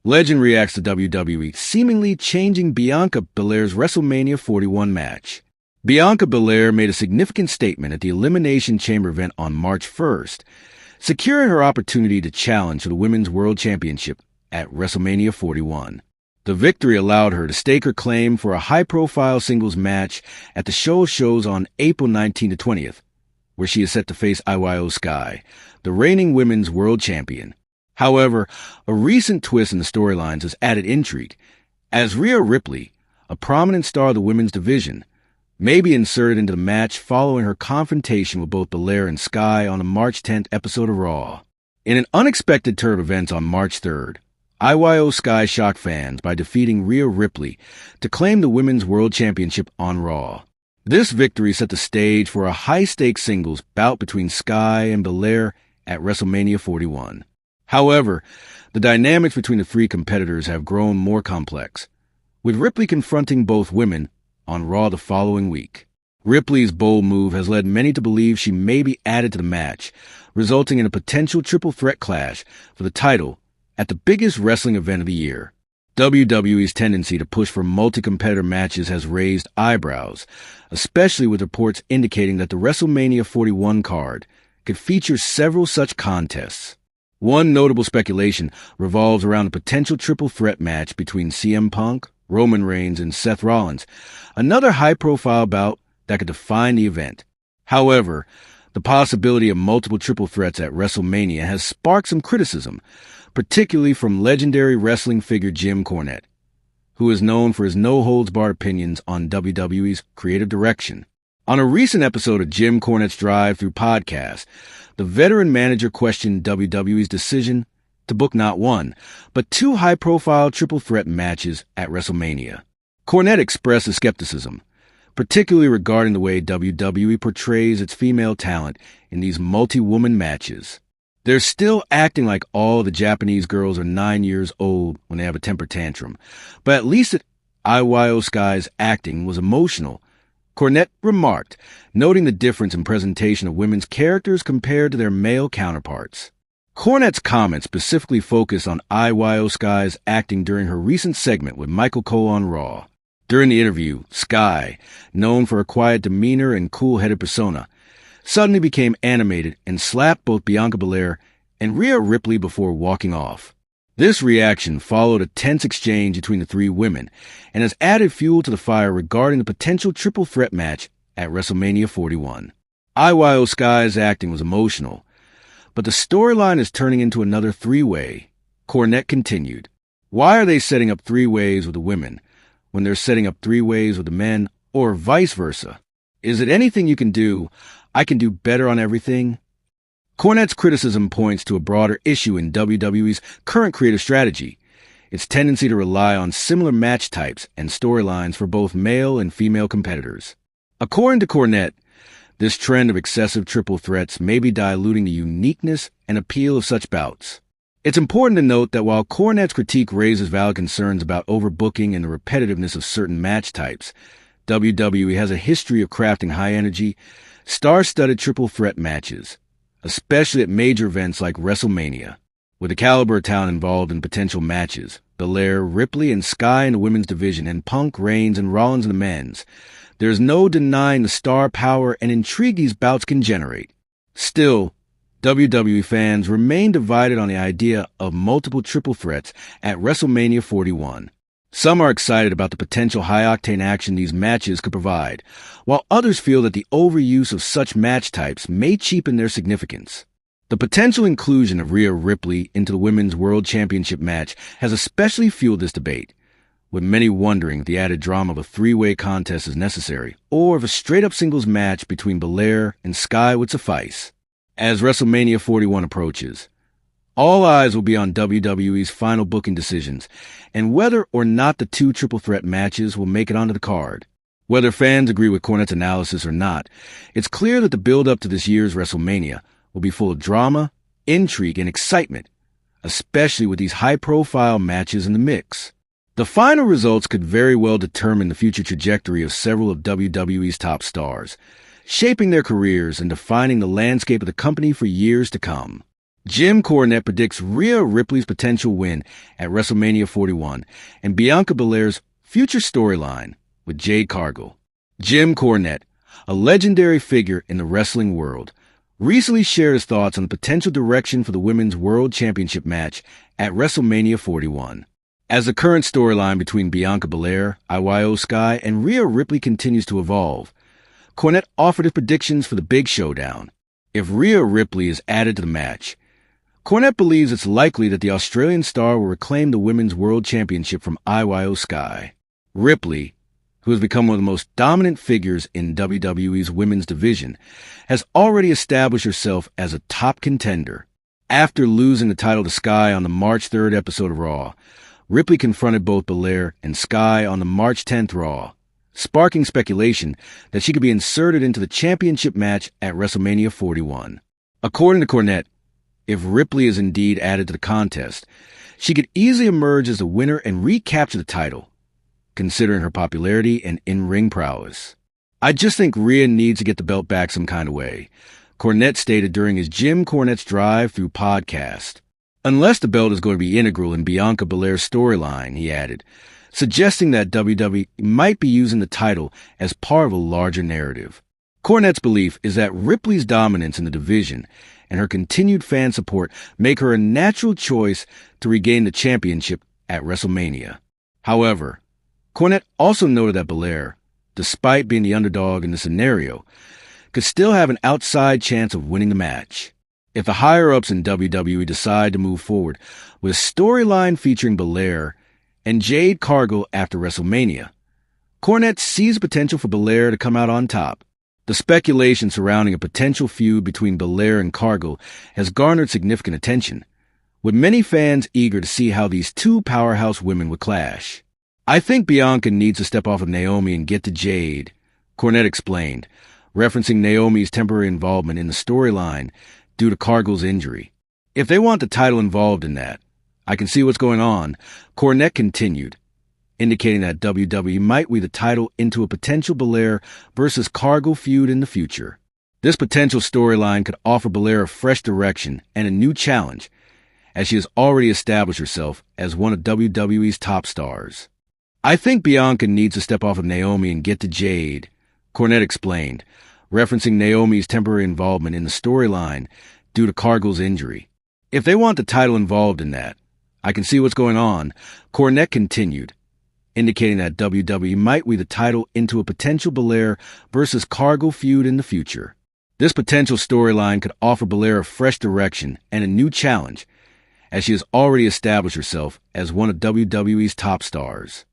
Legend reacts to WWE, seemingly changing Bianca Belair's WrestleMania 41 match. Bianca Belair made a significant statement at the Elimination Chamber event on March 1st, securing her opportunity to challenge for the Women's World Championship at WrestleMania 41. The victory allowed her to stake her claim for a high-profile singles match at the shows on April 19th to 20th, where she is set to face Iyo Sky, the reigning Women's World Champion. However, a recent twist in the storylines has added intrigue, as Rhea Ripley, a prominent star of the women's division, may be inserted into the match following her confrontation with both Belair and Sky on the March 10th episode of Raw. In an unexpected turn of events on March 3rd, Iyo Sky shocked fans by defeating Rhea Ripley to claim the Women's World Championship on Raw. This victory set the stage for a high-stakes singles bout between Sky and Belair at WrestleMania 41. However, the dynamics between the three competitors have grown more complex, with Ripley confronting both women on Raw the following week. Ripley's bold move has led many to believe she may be added to the match, resulting in a potential triple threat clash for the title at the biggest wrestling event of the year. WWE's tendency to push for multi-competitor matches has raised eyebrows, especially with reports indicating that the WrestleMania 41 card could feature several such contests. One notable speculation revolves around a potential triple threat match between CM Punk, Roman Reigns, and Seth Rollins, another high-profile bout that could define the event. However, the possibility of multiple triple threats at WrestleMania has sparked some criticism, particularly from legendary wrestling figure Jim Cornette, who is known for his no-holds-barred opinions on WWE's creative direction. On a recent episode of Jim Cornette's Drive-Thru podcast, the veteran manager questioned WWE's decision to book not one, but two high-profile triple threat matches at WrestleMania. Cornette expressed his skepticism, particularly regarding the way WWE portrays its female talent in these multi-woman matches. They're still acting like all the Japanese girls are 9 years old when they have a temper tantrum, but at least Iyo Sky's acting was emotional, Cornette remarked, noting the difference in presentation of women's characters compared to their male counterparts. Cornette's comments specifically focused on Iyo Sky's acting during her recent segment with Michael Cole on Raw. During the interview, Sky, known for her quiet demeanor and cool-headed persona, suddenly became animated and slapped both Bianca Belair and Rhea Ripley before walking off. This reaction followed a tense exchange between the three women and has added fuel to the fire regarding the potential triple threat match at WrestleMania 41. Iyo Sky's acting was emotional, but the storyline is turning into another three-way. Cornette continued, "Why are they setting up three-ways with the women when they're setting up three-ways with the men, or vice versa? Is it anything you can do? I can do better on everything?" Cornette's criticism points to a broader issue in WWE's current creative strategy, its tendency to rely on similar match types and storylines for both male and female competitors. According to Cornette, this trend of excessive triple threats may be diluting the uniqueness and appeal of such bouts. It's important to note that while Cornette's critique raises valid concerns about overbooking and the repetitiveness of certain match types, WWE has a history of crafting high-energy, star-studded triple threat matches, especially at major events like WrestleMania. With the caliber of talent involved in potential matches, Belair, Ripley, and Sky in the women's division, and Punk, Reigns, and Rollins in the men's, there's no denying the star power and intrigue these bouts can generate. Still, WWE fans remain divided on the idea of multiple triple threats at WrestleMania 41. Some are excited about the potential high-octane action these matches could provide, while others feel that the overuse of such match types may cheapen their significance. The potential inclusion of Rhea Ripley into the Women's World Championship match has especially fueled this debate, with many wondering if the added drama of a three-way contest is necessary, or if a straight-up singles match between Belair and Sky would suffice. As WrestleMania 41 approaches, all eyes will be on WWE's final booking decisions and whether or not the two triple threat matches will make it onto the card. Whether fans agree with Cornette's analysis or not, it's clear that the build-up to this year's WrestleMania will be full of drama, intrigue, and excitement, especially with these high-profile matches in the mix. The final results could very well determine the future trajectory of several of WWE's top stars, shaping their careers and defining the landscape of the company for years to come. Jim Cornette predicts Rhea Ripley's potential win at WrestleMania 41 and Bianca Belair's future storyline with Jade Cargill. Jim Cornette, a legendary figure in the wrestling world, recently shared his thoughts on the potential direction for the Women's World Championship match at WrestleMania 41. As the current storyline between Bianca Belair, IYO Sky, and Rhea Ripley continues to evolve, Cornette offered his predictions for the big showdown. If Rhea Ripley is added to the match, Cornette believes it's likely that the Australian star will reclaim the Women's World Championship from IYO Sky. Ripley, who has become one of the most dominant figures in WWE's women's division, has already established herself as a top contender. After losing the title to Sky on the March 3rd episode of Raw, Ripley confronted both Belair and Sky on the March 10th Raw, sparking speculation that she could be inserted into the championship match at WrestleMania 41. According to Cornette, if Ripley is indeed added to the contest, she could easily emerge as the winner and recapture the title, considering her popularity and in-ring prowess. "I just think Rhea needs to get the belt back some kind of way," Cornette stated during his Jim Cornette's Drive-Thru podcast. "Unless the belt is going to be integral in Bianca Belair's storyline," he added, suggesting that WWE might be using the title as part of a larger narrative. Cornette's belief is that Ripley's dominance in the division and her continued fan support make her a natural choice to regain the championship at WrestleMania. However, Cornette also noted that Belair, despite being the underdog in the scenario, could still have an outside chance of winning the match. If the higher-ups in WWE decide to move forward with a storyline featuring Belair and Jade Cargill after WrestleMania, Cornette sees potential for Belair to come out on top. The speculation surrounding a potential feud between Belair and Cargill has garnered significant attention, with many fans eager to see how these two powerhouse women would clash. "I think Bianca needs to step off of Naomi and get to Jade," Cornette explained, referencing Naomi's temporary involvement in the storyline due to Cargill's injury. "If they want the title involved in that, I can see what's going on," Cornette continued, indicating that WWE might weave the title into a potential Belair versus Cargill feud in the future. This potential storyline could offer Belair a fresh direction and a new challenge, as she has already established herself as one of WWE's top stars. "I think Bianca needs to step off of Naomi and get to Jade," Cornette explained, referencing Naomi's temporary involvement in the storyline due to Cargill's injury. "If they want the title involved in that, I can see what's going on," Cornette continued, indicating that WWE might weave the title into a potential Belair versus Cargill feud in the future. This potential storyline could offer Belair a fresh direction and a new challenge, as she has already established herself as one of WWE's top stars.